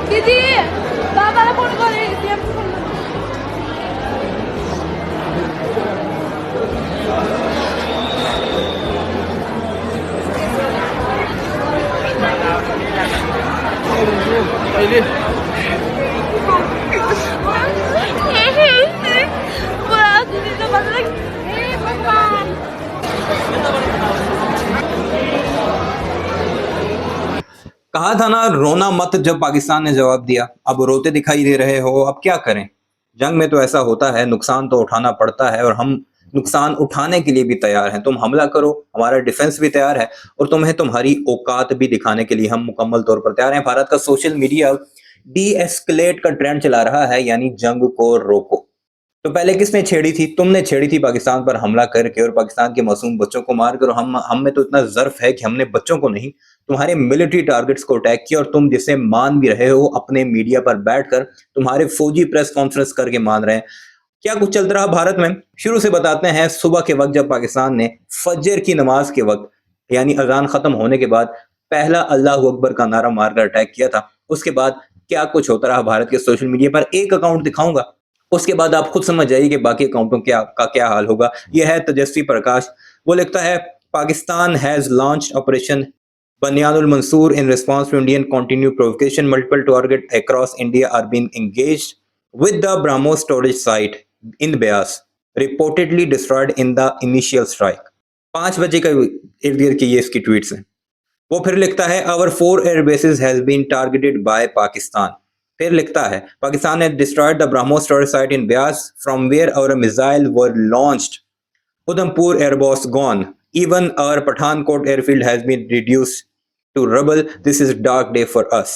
दीदी बाबाला फोन कर कहा था ना रोना मत, जब पाकिस्तान ने जवाब दिया। अब रोते दिखाई दे रहे हो, अब क्या करें। जंग में तो ऐसा होता है, नुकसान तो उठाना पड़ता है और हम नुकसान उठाने के लिए भी तैयार हैं। तुम हमला करो, हमारा डिफेंस भी तैयार है और तुम्हें तुम्हारी औकात भी दिखाने के लिए हम मुकम्मल तौर पर तैयार हैं। भारत का सोशल मीडिया डी एस्केलेट का ट्रेंड चला रहा है, यानी जंग को रोको। तो पहले किसने छेड़ी थी? तुमने छेड़ी थी, पाकिस्तान पर हमला करके और पाकिस्तान के मासूम बच्चों को मारकर। हम में तो इतना ज़र्फ है कि हमने बच्चों को नहीं, तुम्हारे मिलिट्री टारगेट्स को अटैक किया, और तुम जिसे मान भी रहे हो अपने मीडिया पर बैठकर, तुम्हारे फौजी प्रेस कॉन्फ्रेंस करके मान रहे हैं। क्या कुछ चल रहा भारत में, शुरू से बताते हैं। सुबह के वक्त जब पाकिस्तान ने फजर की नमाज के वक्त, यानी अजान खत्म होने के बाद, पहला अल्लाह अकबर का नारा मारकर अटैक किया था, उसके बाद क्या कुछ होता रहा भारत के सोशल मीडिया पर। एक अकाउंट दिखाऊंगा, उसके बाद आप खुद समझ जाइए कि बाकी अकाउंटों का क्या हाल होगा। यह है तेजस्वी प्रकाश। वो लिखता है, Pakistan has launched operation Banyanul Mansoor in response to Indian continued provocation. Multiple targets across India are being engaged with the BrahMos storage site in Beas, reportedly destroyed in the initial strike. 5 बजे का इर्द गिर्द की ये इसकी tweets हैं। वो फिर लिखता है, our 4 air bases has been targeted by Pakistan. फिर लिखता है, पाकिस्तान ने destroyed the BrahMos storage site in Beas from where our missiles were launched. Udhampur airbus gone. Even our Pathankot airfield has been reduced to rubble. This is dark day for us.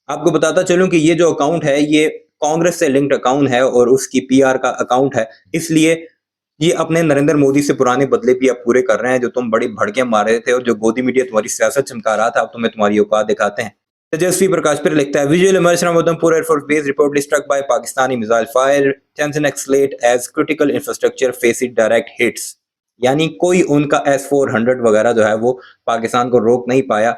आपको बताता चलूं कि ये जो account है ये कांग्रेस से linked account है और उसकी पीआर का अकाउंट है, इसलिए ये अपने नरेंद्र मोदी से पुराने बदले भी अब पूरे कर रहे हैं। जो तुम बड़ी भड़के मार रहे थे और जो गोदी मीडिया तुम्हारी सियासत चमका रहा था, अब तुम्हें तुम्हारी औकात दिखाते हैं। तेजस्वी प्रकाश फिर लिखता है, visual emerge from Udhampur air force base reportedly struck by Pakistani missile fire, tension escalate as critical infrastructure facing direct hits. यानी कोई उनका S-400 वगैरह जो है वो पाकिस्तान को रोक नहीं पाया,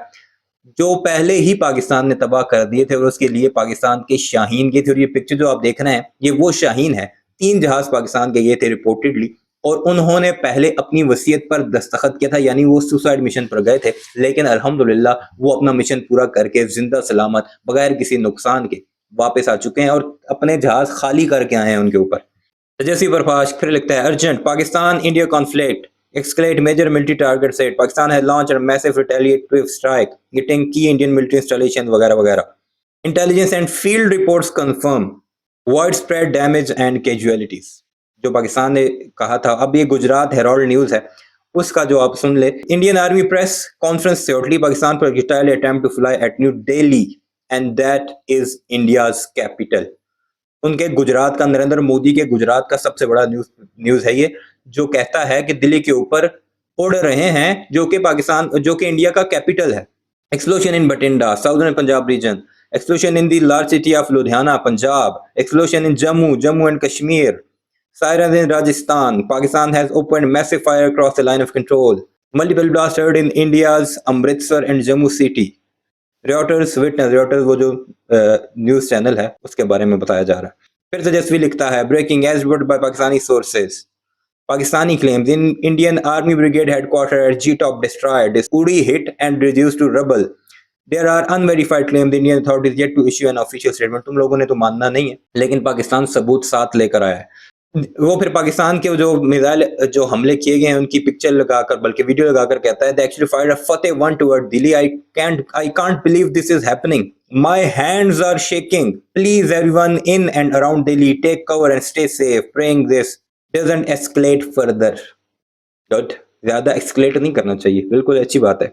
जो पहले ही पाकिस्तान ने तबाह कर दिए थे। और उसके लिए पाकिस्तान के शाहीन गए थे, और ये पिक्चर जो आप देख रहे हैं ये वो शाहीन है। 3 जहाज पाकिस्तान के ये थे रिपोर्टेडली, और उन्होंने पहले अपनी वसीयत पर दस्तखत किया था, यानी वो सुसाइड मिशन पर गए थे। लेकिन अल्हम्दुलिल्लाह वो अपना मिशन पूरा करके जिंदा सलामत बगैर किसी नुकसान के वापस आ चुके हैं और अपने जहाज खाली करके आए हैं उनके ऊपर। तेजस्वी प्रकाश फिर लिखता है, urgent Pakistan India conflict escalate major military target set. Pakistan has launched a massive retaliatory strike, hitting key Indian military installations वगैरह वगैरह. Intelligence and field reports confirm widespread damage and casualties. जो पाकिस्तान ने कहा था, अब ये गुजरात हेराल्ड न्यूज है, उसका जो आप सुन ले। इंडियन आर्मी प्रेस कॉन्फ्रेंस से उठली पाकिस्तान पर retaliatory attempt to fly at New Delhi and that is India's capital. उनके गुजरात का, नरेंद्र मोदी के गुजरात का सबसे बड़ा न्यूज है ये, जो कहता है कि दिल्ली के ऊपर उड़ रहे हैं, जो कि पाकिस्तान, जो कि इंडिया का कैपिटल है। Explosion in Bathinda, southern Punjab region. Explosion in the large city of Ludhiana, Punjab. Explosion in Jammu and Kashmir. Siren in Rajasthan. Pakistan has opened massive fire across the line of control. Multiple blast heard in India's Amritsar and Jammu city. Reuters witness, Reuters वो जो news channel है उसके बारे में बताया जा रहा है। फिर तेजस्वी लिखता है, breaking as reported by Pakistani sources, Pakistani claims in Indian Army Brigade headquarters at G-Top destroyed, Uri hit and reduced to rubble. There are unverified claims. The Indian authorities yet to issue an official statement. तुम लोगों ने तो मानना नहीं है, लेकिन पाकिस्तान सबूत साथ लेकर आया है। वो फिर पाकिस्तान के जो मिसाइल जो हमले किए गए हैं उनकी पिक्चर लगाकर, बल्कि वीडियो लगाकर कहता है, they actually fired a Fateh 1 toward Delhi. I can't believe this is happening. My hands are shaking. Please everyone in and around Delhi take cover and stay safe. Praying this doesn't escalate further. Good. ज्यादा escalate नहीं करना चाहिए, बिल्कुल अच्छी बात है।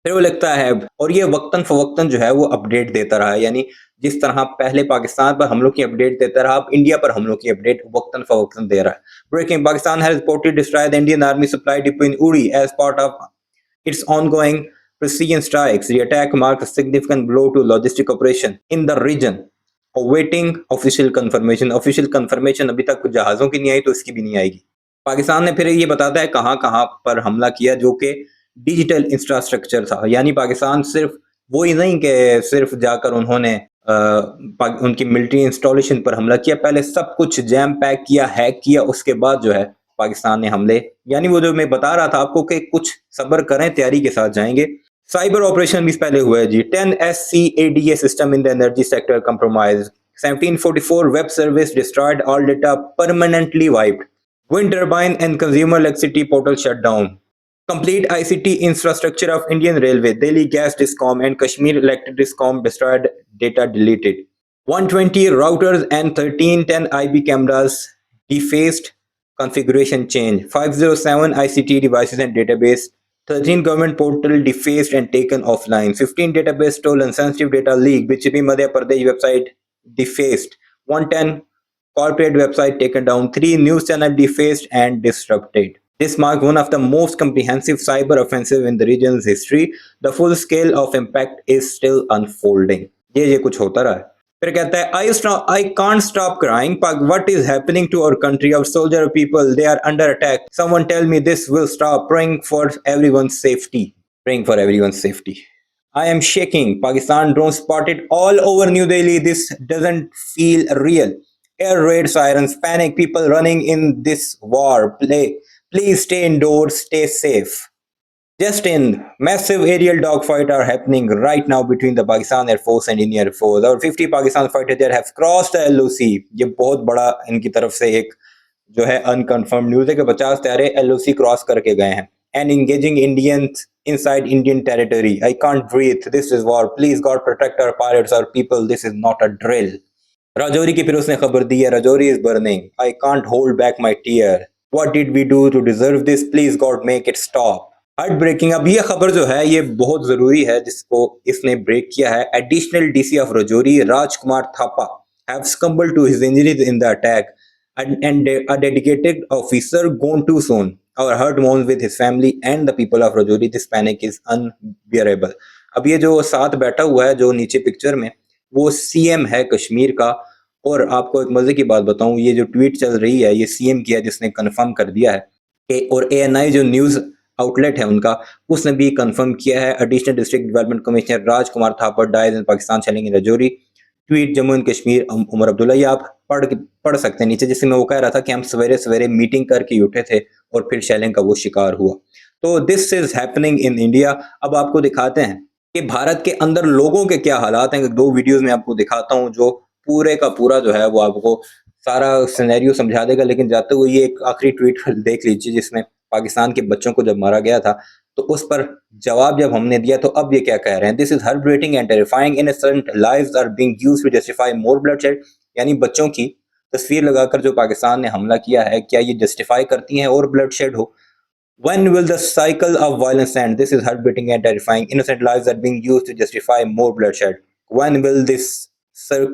फिर वो लिखता है, और ये वक्तन फवक्तन जो है वो अपडेट देता रहा है, यानी जिस तरह पहले पाकिस्तान पर हमलों की अपडेट देता रहा, अब इंडिया पर हमलों की अपडेट वक्तन फवक्तन दे रहा है। Breaking, Pakistan has reported destroyed the Indian Army supply depot in Uri as part of its ongoing precision strikes. The attack marks a significant blow to logistic operation in the region. Awaiting official confirmation. Official confirmation अभी तक जहाजों की नहीं आई, तो इसकी भी नहीं आएगी। पाकिस्तान ने फिर ये बताता है कहां कहां पर हमला किया, जो कि डिजिटल इंफ्रास्ट्रक्चर था, यानी पाकिस्तान सिर्फ वो ही नहीं कि सिर्फ जाकर उन्होंने उनकी मिलिट्री इंस्टॉलेशन पर हमला किया, पहले सब कुछ जैम पैक किया, हैक किया, उसके बाद जो है पाकिस्तान ने हमले, यानी वो जो मैं बता रहा था आपको कि कुछ सब्र करें, तैयारी के साथ जाएंगे। साइबर ऑपरेशन भी पहले हुआ है जी। 10 SCADA system in the energy sector compromise, 1744 web service destroyed, all data permanently wiped, wind turbine and consumer electricity portal shut down, complete ICT infrastructure of Indian Railway, Delhi Gas Discom and Kashmir Electric Discom destroyed, data deleted, 120 routers and 1310 IB cameras defaced, configuration change, 507 ICT devices and database, 13 government portal defaced and taken offline, 15 database stolen, sensitive data leaked, BJP Madhya Pradesh website defaced, 110 corporate website taken down, 3 news channel defaced and disrupted. This marks one of the most comprehensive cyber offensive in the region's history. The full scale of impact is still unfolding. ये कुछ होता रहा है। फिर कहता है I can't stop crying. What is happening to our country? Our soldier people, they are under attack. Someone tell me this will stop. Praying for everyone's safety. Praying for everyone's safety. I am shaking. Pakistan drone spotted all over New Delhi. This doesn't feel real. Air raid sirens, panic, people running in this war. Please stay indoors, stay safe. Just in, massive aerial dogfight are happening right now between the Pakistan Air Force and Indian Air Force. Our 50 Pakistan fighter there have crossed the LOC. ये बहुत बड़ा इनकी तरफ से एक जो है unconfirm news है कि 50 तारे LOC क्रॉस करके गए हैं and engaging Indians inside Indian territory. I can't breathe. This is war. Please God protect our pilots, our people. This is not a drill. Rajouri की फिर उसने खबर दी है, Rajouri is burning, I can't hold back my tear, what did we do to deserve this, please God make it stop. Heart breaking. अब ये खबर जो है ये बहुत जरूरी है जिसको इसने ब्रेक किया है। Additional DC of Rajouri Rajkumar Thapa have succumbed to his injuries in the attack and a dedicated officer gone too soon. Our heart mourns with his family and the people of Rajouri. This panic is unbearable. अब ये जो साथ बैठा हुआ है जो नीचे picture में वो सीएम है कश्मीर का। और आपको एक मजे की बात बताऊं, ये जो ट्वीट चल रही है ये सीएम की है जिसने कंफर्म कर दिया है कि, और ANI जो न्यूज आउटलेट है उनका, उसने भी कंफर्म किया है additional district development commissioner Rajkumar Thapar dies in Pakistan shelling in Rajouri. Tweet Jammu and Kashmir Omar Abdullah. ये आप पढ़ सकते हैं नीचे, जिसमें वो कह रहा था कि हम सवेरे सवेरे मीटिंग करके उठे थे और फिर शेलिंग का वो शिकार हुआ। तो this is happening in India. अब आपको दिखाते हैं कि भारत के अंदर लोगों के क्या हालात हैं। 2 वीडियोस में आपको दिखाता हूं जो पूरे का पूरा जो है वो आपको सारा सिनेरियो समझा देगा। लेकिन जाते हुए ये एक आखिरी ट्वीट देख लीजिए जिसमें पाकिस्तान के बच्चों को जब मारा गया था तो उस पर जवाब जब हमने दिया तो अब ये क्या कह रहे हैं, this is heartbreaking and terrifying, innocent lives are being used to justify more bloodshed. यानी बच्चों की तस्वीर लगाकर जो पाकिस्तान ने हमला किया है, क्या ये जस्टिफाई करती हैं और ब्लडशेड हो? When will the cycle of violence end? This is heartbreaking and terrifying. Innocent lives are being used to justify more bloodshed. When will this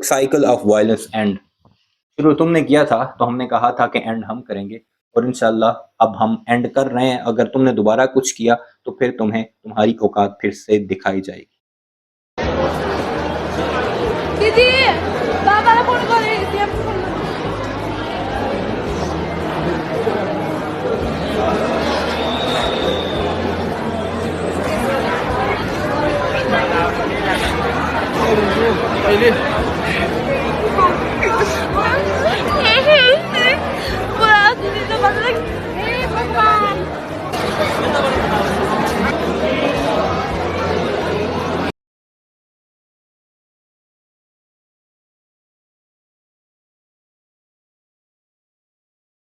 cycle of violence end? शुरू तुमने किया था तो हमने कहा था कि एंड हम करेंगे और इंशाल्लाह अब हम एंड कर रहे हैं। अगर तुमने दोबारा कुछ किया तो फिर तुम्हें तुम्हारी औकात फिर से दिखाई जाएगी। दीदी बाबा फोन कर रही थी आपको। पहले